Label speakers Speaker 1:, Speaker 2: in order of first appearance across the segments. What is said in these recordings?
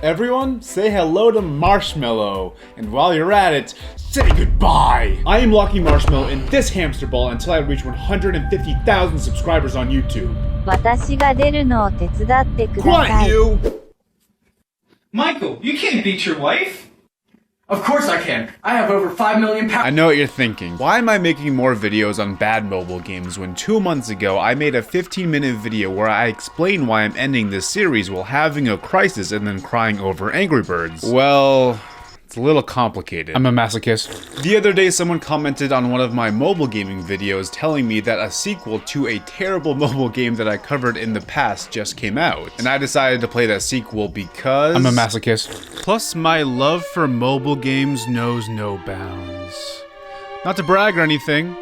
Speaker 1: Everyone, say hello to Marshmallow, and while you're at it, say goodbye! I am Lucky Marshmallow in this hamster ball until I reach 150,000 subscribers on YouTube.
Speaker 2: 私が出るのを手伝ってくださ
Speaker 1: Quiet
Speaker 2: い。
Speaker 1: you!
Speaker 3: Michael, you can't beat your wife. Of course I can. I have over 5 million pounds.
Speaker 1: I know what you're thinking. Why am I making more videos on bad mobile games when 2 months ago I made a 15-minute video where I explain why I'm ending this series while having a crisis and then crying over Angry Birds? Well, it's a little complicated. I'm a masochist. The other day someone commented on one of my mobile gaming videos telling me that a sequel to a terrible mobile game that I covered in the past just came out. And I decided to play that sequel because I'm a masochist. Plus my love for mobile games knows no bounds. Not to brag or anything,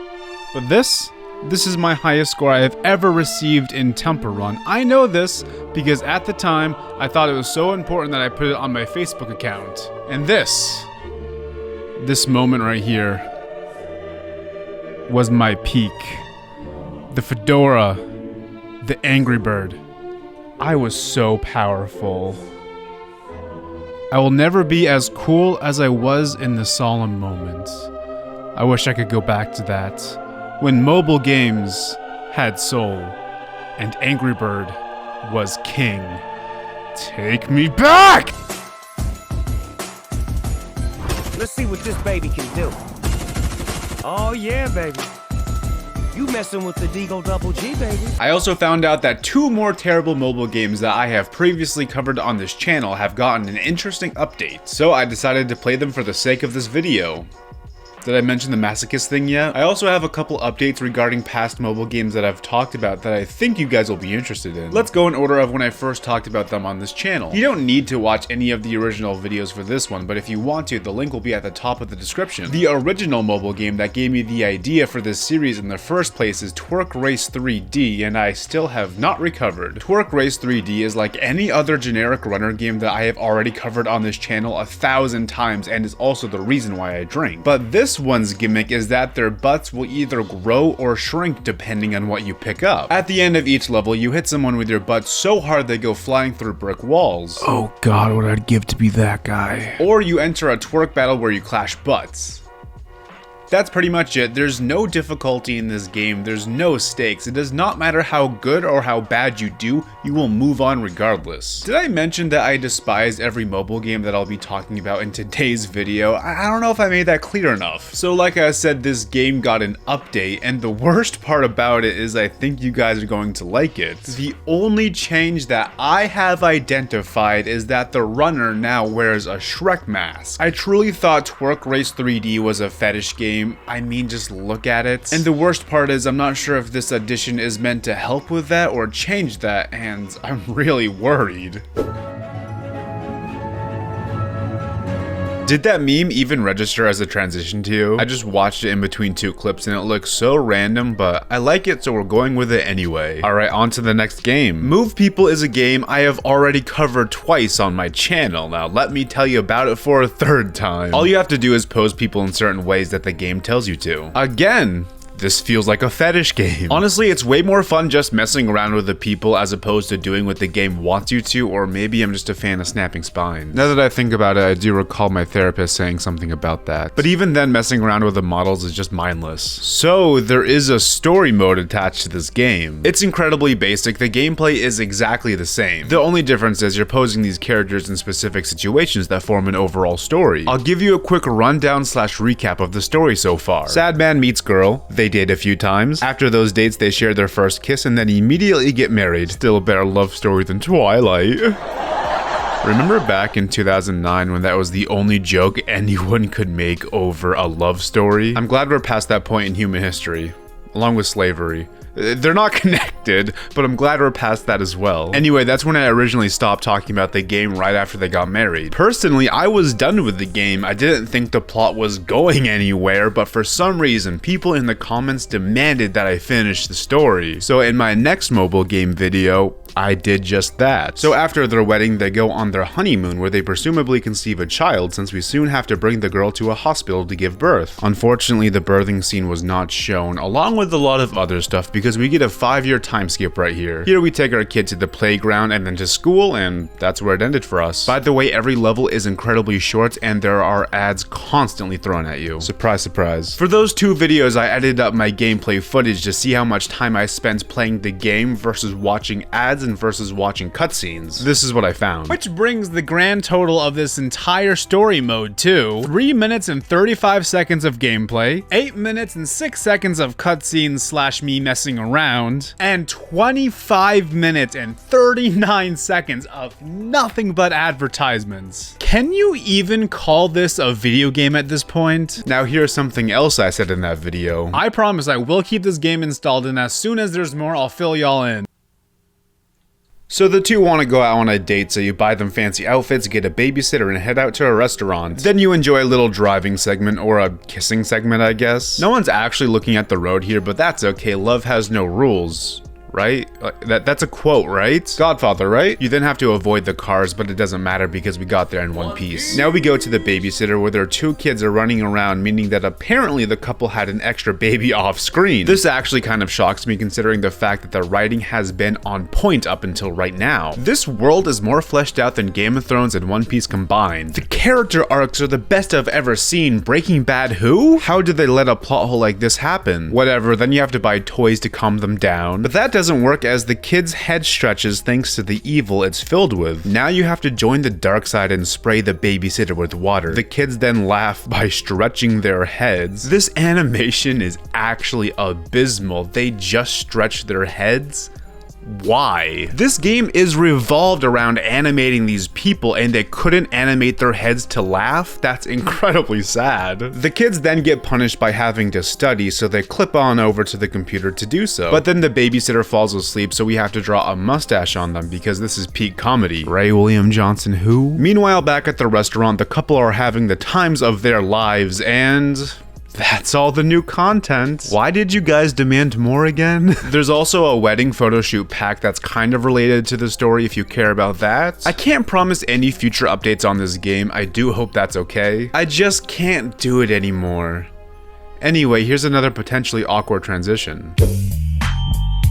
Speaker 1: but this is my highest score I have ever received in Temple Run. I know this because at the time, I thought it was so important that I put it on my Facebook account. And this moment right here was my peak. The fedora, the Angry Bird. I was so powerful. I will never be as cool as I was in the solemn moments. I wish I could go back to that. When mobile games had soul, and Angry Bird was king. Take me back!
Speaker 4: Let's see what this baby can do. Oh yeah, baby. You messing with the Deagle Double G, baby.
Speaker 1: I also found out that 2 more terrible mobile games that I have previously covered on this channel have gotten an interesting update, so I decided to play them for the sake of this video. Did I mention the masochist thing yet? I also have a couple updates regarding past mobile games that I've talked about that I think you guys will be interested in. Let's go in order of when I first talked about them on this channel. You don't need to watch any of the original videos for this one, but if you want to, the link will be at the top of the description. The original mobile game that gave me the idea for this series in the first place is Twerk Race 3D, and I still have not recovered. Twerk Race 3D is like any other generic runner game that I have already covered on this channel 1,000 times and is also the reason why I drink. But this one's gimmick is that their butts will either grow or shrink depending on what you pick up. At the end of each level, you hit someone with your butt so hard they go flying through brick walls.
Speaker 5: Oh god, what I'd give to be that guy.
Speaker 1: Or you enter a twerk battle where you clash butts. That's pretty much it. There's no difficulty in this game, there's no stakes. It does not matter how good or how bad you do, you will move on regardless. Did I mention that I despise every mobile game that I'll be talking about in today's video? I don't know if I made that clear enough. So like I said, this game got an update, and the worst part about it is I think you guys are going to like it. The only change that I have identified is that the runner now wears a Shrek mask. I truly thought Twerk Race 3D was a fetish game. I mean, just look at it. And the worst part is I'm not sure if this addition is meant to help with that or change that, and I'm really worried. Did that meme even register as a transition to you? I just watched it in between 2 clips and it looks so random, but I like it, so we're going with it anyway. Alright, on to the next game. Move People is a game I have already covered twice on my channel. Now let me tell you about it for a 3rd time. All you have to do is pose people in certain ways that the game tells you to. Again, this feels like a fetish game. Honestly, it's way more fun just messing around with the people as opposed to doing what the game wants you to, or maybe I'm just a fan of snapping spines. Now that I think about it, I do recall my therapist saying something about that. But even then, messing around with the models is just mindless. So, there is a story mode attached to this game. It's incredibly basic, the gameplay is exactly the same. The only difference is you're posing these characters in specific situations that form an overall story. I'll give you a quick rundown / recap of the story so far. Sad man meets girl, they date a few times. After those dates, they share their first kiss and then immediately get married. Still a better love story than Twilight. Remember back in 2009 when that was the only joke anyone could make over a love story? I'm glad we're past that point in human history, along with slavery. They're not connected, but I'm glad we're past that as well. Anyway, that's when I originally stopped talking about the game right after they got married. Personally, I was done with the game. I didn't think the plot was going anywhere, but for some reason, people in the comments demanded that I finish the story. So in my next mobile game video, I did just that. So after their wedding, they go on their honeymoon where they presumably conceive a child, since we soon have to bring the girl to a hospital to give birth. Unfortunately, the birthing scene was not shown, along with a lot of other stuff, because because we get a 5-year time skip right here. Here we take our kid to the playground and then to school, and that's where it ended for us. By the way, every level is incredibly short and there are ads constantly thrown at you. Surprise, surprise. For those 2 videos, I edited up my gameplay footage to see how much time I spent playing the game versus watching ads and versus watching cutscenes. This is what I found.
Speaker 6: Which brings the grand total of this entire story mode to 3 minutes and 35 seconds of gameplay, 8 minutes and 6 seconds of cutscenes / me messing around, and 25 minutes and 39 seconds of nothing but advertisements. Can you even call this a video game at this point?
Speaker 1: Now here's something else I said in that video.
Speaker 6: I promise I will keep this game installed, and as soon as there's more, I'll fill y'all in.
Speaker 1: So the 2 want to go out on a date, so you buy them fancy outfits, get a babysitter, and head out to a restaurant. Then you enjoy a little driving segment, or a kissing segment, I guess. No one's actually looking at the road here, but that's okay. Love has no rules. Right? That's a quote, right? Godfather, right? You then have to avoid the cars, but it doesn't matter because we got there in one piece. Now we go to the babysitter where their 2 kids are running around, meaning that apparently the couple had an extra baby off screen. This actually kind of shocks me considering the fact that the writing has been on point up until right now. This world is more fleshed out than Game of Thrones and One Piece combined. The character arcs are the best I've ever seen. Breaking Bad who? How did they let a plot hole like this happen? Whatever, then you have to buy toys to calm them down. But that doesn't work as the kid's head stretches thanks to the evil it's filled with. Now you have to join the dark side and spray the babysitter with water. The kids then laugh by stretching their heads. This animation is actually abysmal. They just stretch their heads? Why? This game is revolved around animating these people and they couldn't animate their heads to laugh? That's incredibly sad. The kids then get punished by having to study, so they clip on over to the computer to do so. But then the babysitter falls asleep, so we have to draw a mustache on them because this is peak comedy. Ray William Johnson who? Meanwhile, back at the restaurant, the couple are having the times of their lives, and that's all the new content. Why did you guys demand more again? There's also a wedding photo shoot pack that's kind of related to the story if you care about that. I can't promise any future updates on this game. I do hope that's okay. I just can't do it anymore. Anyway, here's another potentially awkward transition.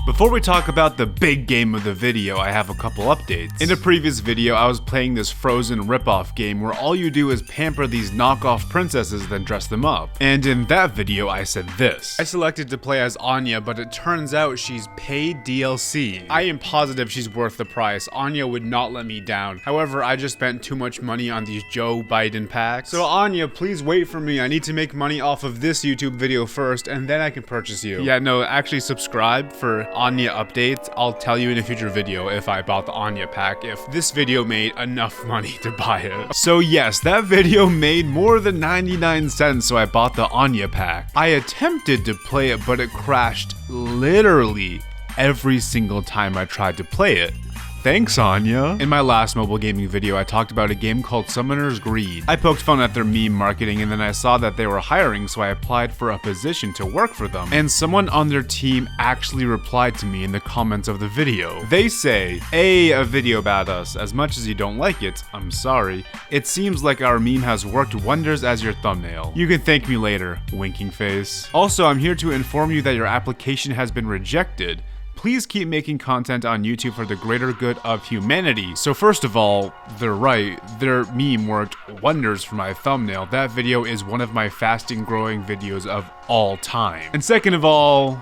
Speaker 1: Before we talk about the big game of the video, I have a couple updates. In a previous video, I was playing this Frozen ripoff game where all you do is pamper these knockoff princesses then dress them up. And in that video, I said this. I selected to play as Anya, but it turns out she's paid DLC. I am positive she's worth the price. Anya would not let me down. However, I just spent too much money on these Joe Biden packs. So Anya, please wait for me. I need to make money off of this YouTube video first, and then I can purchase you. Yeah, no, actually subscribe for Anya updates. I'll tell you in a future video if I bought the Anya pack, if this video made enough money to buy it. So yes, that video made more than 99 cents, so I bought the Anya pack. I attempted to play it, but it crashed literally every single time I tried to play it. Thanks, Anya. In my last mobile gaming video, I talked about a game called Summoner's Greed. I poked fun at their meme marketing, and then I saw that they were hiring, so I applied for a position to work for them. And someone on their team actually replied to me in the comments of the video. They say, "Hey, a video about us. As much as you don't like it, I'm sorry. It seems like our meme has worked wonders as your thumbnail. You can thank me later, winking face. Also, I'm here to inform you that your application has been rejected. Please keep making content on YouTube for the greater good of humanity." So first of all, they're right. Their meme worked wonders for my thumbnail. That video is one of my fastest growing videos of all time. And second of all,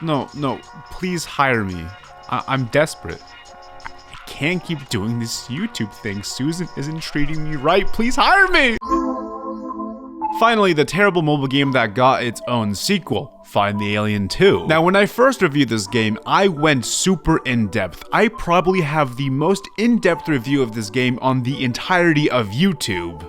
Speaker 1: no, please hire me. I'm desperate. I can't keep doing this YouTube thing. Susan isn't treating me right. Please hire me! Finally, the terrible mobile game that got its own sequel, Find the Alien 2. Now, when I first reviewed this game, I went super in-depth. I probably have the most in-depth review of this game on the entirety of YouTube.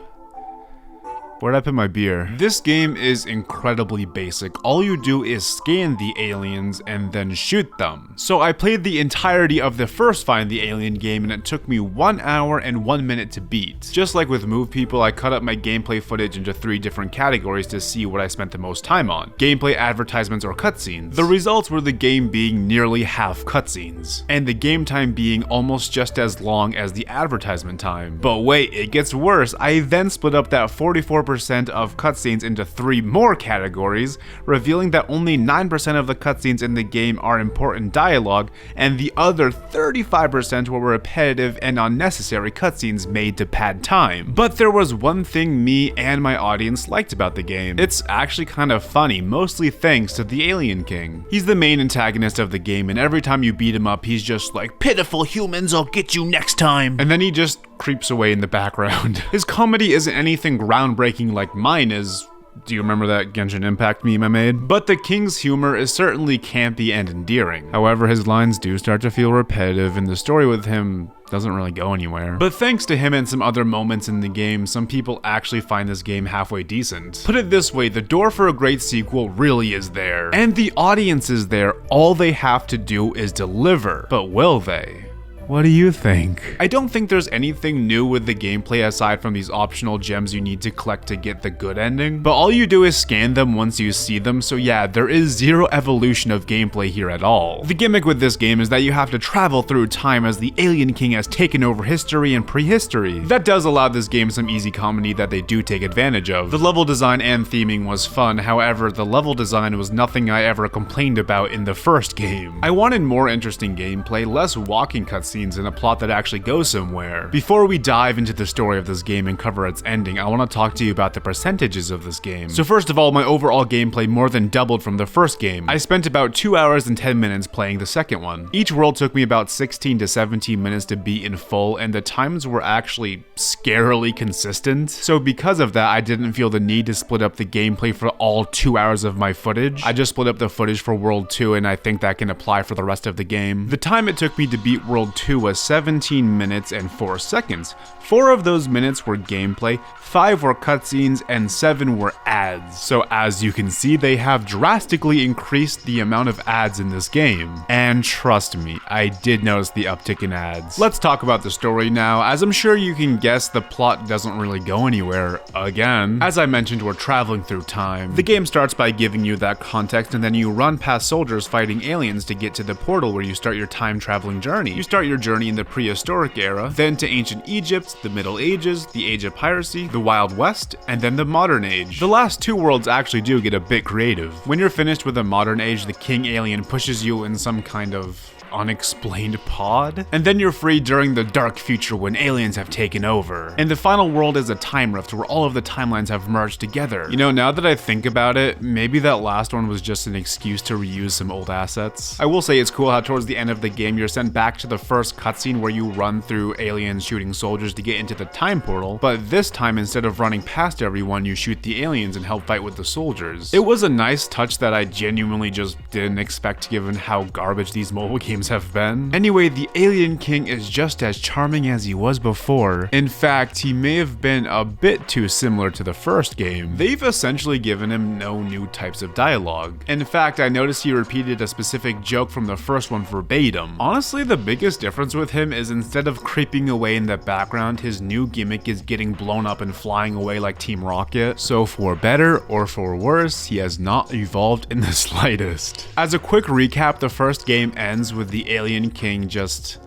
Speaker 1: Where'd I put my beer? This game is incredibly basic. All you do is scan the aliens and then shoot them. So I played the entirety of the first Find the Alien game and it took me 1 hour and 1 minute to beat. Just like with Move People, I cut up my gameplay footage into 3 different categories to see what I spent the most time on. Gameplay, advertisements, or cutscenes. The results were the game being nearly half cutscenes, and the game time being almost just as long as the advertisement time. But wait, it gets worse. I then split up that 44% 84% of cutscenes into 3 more categories, revealing that only 9% of the cutscenes in the game are important dialogue, and the other 35% were repetitive and unnecessary cutscenes made to pad time. But there was one thing me and my audience liked about the game. It's actually kind of funny, mostly thanks to the Alien King. He's the main antagonist of the game, and every time you beat him up, he's just like, "Pitiful humans, I'll get you next time." And then he just creeps away in the background. His comedy isn't anything groundbreaking like mine is. Do you remember that Genshin Impact meme I made? But the King's humor is certainly campy and endearing. However, his lines do start to feel repetitive, and the story with him doesn't really go anywhere. But thanks to him and some other moments in the game, some people actually find this game halfway decent. Put it this way, the door for a great sequel really is there. And the audience is there, all they have to do is deliver. But will they? What do you think? I don't think there's anything new with the gameplay aside from these optional gems you need to collect to get the good ending, but all you do is scan them once you see them, so yeah, there is zero evolution of gameplay here at all. The gimmick with this game is that you have to travel through time as the Alien King has taken over history and prehistory. That does allow this game some easy comedy that they do take advantage of. The level design and theming was fun, however, the level design was nothing I ever complained about in the first game. I wanted more interesting gameplay, less walking cutscenes, and a plot that actually goes somewhere. Before we dive into the story of this game and cover its ending, I want to talk to you about the percentages of this game. So first of all, my overall gameplay more than doubled from the first game. I spent about 2 hours and 10 minutes playing the second one. Each world took me about 16 to 17 minutes to beat in full, and the times were actually scarily consistent. So because of that, I didn't feel the need to split up the gameplay for all 2 hours of my footage. I just split up the footage for World 2, and I think that can apply for the rest of the game. The time it took me to beat World 2 was 17 minutes and 4 seconds. 4 of those minutes were gameplay, 5 were cutscenes, and 7 were ads. So as you can see, they have drastically increased the amount of ads in this game. And trust me, I did notice the uptick in ads. Let's talk about the story now. As I'm sure you can guess, the plot doesn't really go anywhere again. As I mentioned, we're traveling through time. The game starts by giving you that context, and then you run past soldiers fighting aliens to get to the portal where you start your time traveling journey. You start your journey in the prehistoric era, then to ancient Egypt, the Middle Ages, the Age of Piracy, the Wild West, and then the Modern Age. The last 2 worlds actually do get a bit creative. When you're finished with the Modern Age, the King Alien pushes you in some kind of unexplained pod, and then you're free during the dark future when aliens have taken over. And the final world is a time rift where all of the timelines have merged together. You know, now that I think about it, maybe that last one was just an excuse to reuse some old assets. I will say it's cool how towards the end of the game you're sent back to the first cutscene where you run through aliens shooting soldiers to get into the time portal, but this time instead of running past everyone, you shoot the aliens and help fight with the soldiers. It was a nice touch that I genuinely just didn't expect given how garbage these mobile games have been. Anyway, the Alien King is just as charming as he was before. In fact, he may have been a bit too similar to the first game. They've essentially given him no new types of dialogue. In fact, I noticed he repeated a specific joke from the first one verbatim. Honestly, the biggest difference with him is instead of creeping away in the background, his new gimmick is getting blown up and flying away like Team Rocket. So for better or for worse, he has not evolved in the slightest. As a quick recap, the first game ends with the Alien King just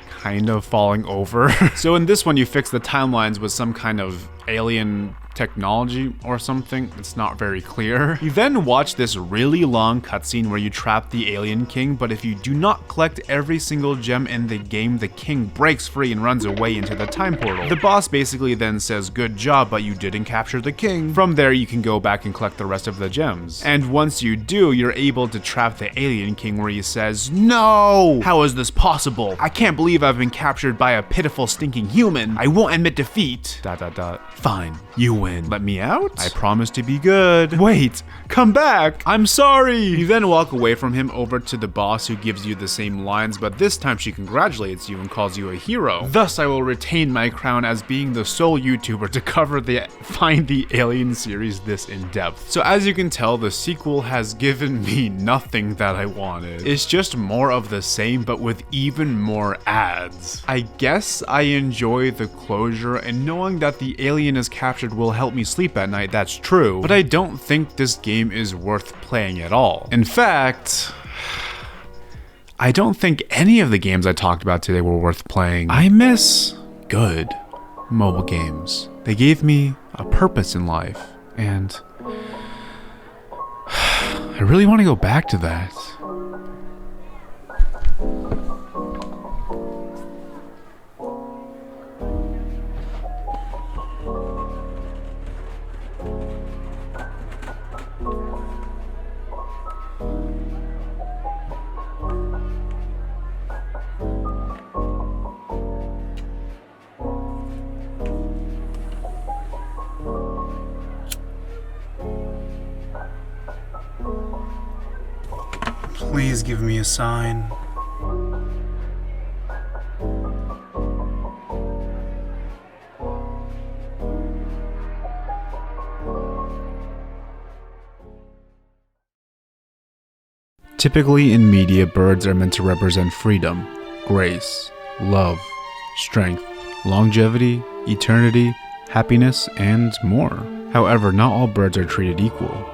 Speaker 1: kind of falling over. So in this one, you fix the timelines with some kind of alien technology or something. It's not very clear. You then watch this really long cutscene where you trap the Alien King, but if you do not collect every single gem in the game, the king breaks free and runs away into the time portal. The boss basically then says, "Good job, but you didn't capture the king." From there, you can go back and collect the rest of the gems. And once you do, you're able to trap the Alien King where he says, "No! How is this possible? I can't believe I've been captured by a pitiful stinking human. I won't admit defeat. ... Fine, you win. Let me out? I promise to be good. Wait, come back. I'm sorry." You then walk away from him over to the boss who gives you the same lines, but this time she congratulates you and calls you a hero. Thus, I will retain my crown as being the sole YouTuber to cover the Find the Alien series this in depth. So as you can tell, the sequel has given me nothing that I wanted. It's just more of the same, but with even more ads. I guess I enjoy the closure, and knowing that the alien is captured will help me sleep at night, that's true, but I don't think this game is worth playing at all. In fact, I don't think any of the games I talked about today were worth playing. I miss good mobile games. They gave me
Speaker 5: a purpose in life, and I really want to go back to that.
Speaker 6: Please give me a sign.
Speaker 5: Typically in media, birds are meant to represent freedom, grace, love, strength, longevity, eternity, happiness, and more. However, not all birds are treated equal.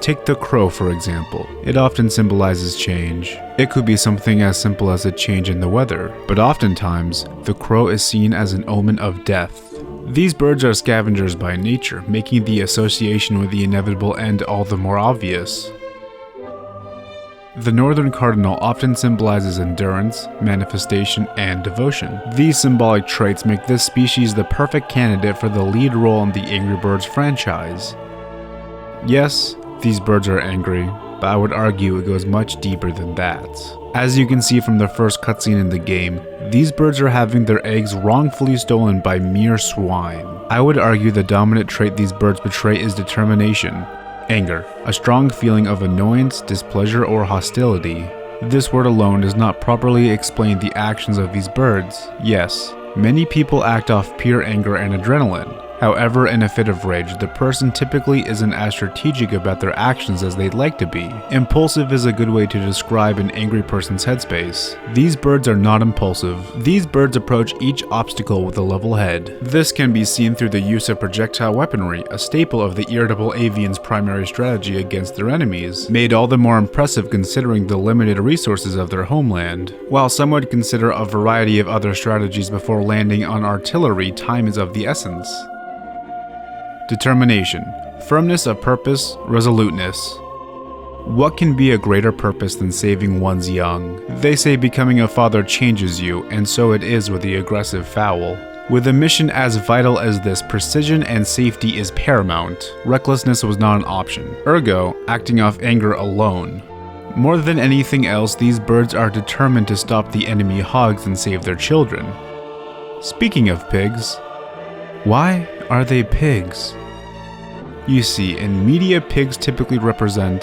Speaker 5: Take the crow, for example. It often symbolizes change. It could be something as simple as a change in the weather, but oftentimes, the crow is seen as an omen of death. These birds are scavengers by nature, making the association with the inevitable end all the more obvious. The northern cardinal often symbolizes endurance, manifestation, and devotion. These symbolic traits make this species the perfect candidate for the lead role in the Angry Birds franchise. Yes, these birds are angry, but I would argue it goes much deeper than that. As you can see from the first cutscene in the game, these birds are having their eggs wrongfully stolen by mere swine. I would argue the dominant trait these birds betray is determination. Anger, a strong feeling of annoyance, displeasure, or hostility. This word alone does not properly explain the actions of these birds. Yes, many people act off pure anger and adrenaline. However, in a fit of rage, the person typically isn't as strategic about their actions as they'd like to be. Impulsive is a good way to describe an angry person's headspace. These birds are not impulsive. These birds approach each obstacle with a level head. This can be seen through the use of projectile weaponry, a staple of the irritable avian's primary strategy against their enemies, made all the more impressive considering the limited resources of their homeland. While some would consider a variety of other strategies before landing on artillery, time is of the essence. Determination, firmness of purpose, resoluteness. What can be a greater purpose than saving one's young? They say becoming a father changes you, and so it is with the aggressive fowl. With a mission as vital as this, precision and safety is paramount. Recklessness was not an option, ergo, acting off anger alone. More than anything else, these birds are determined to stop the enemy hogs and save their children. Speaking of pigs, why are they pigs? You see, in media, pigs typically represent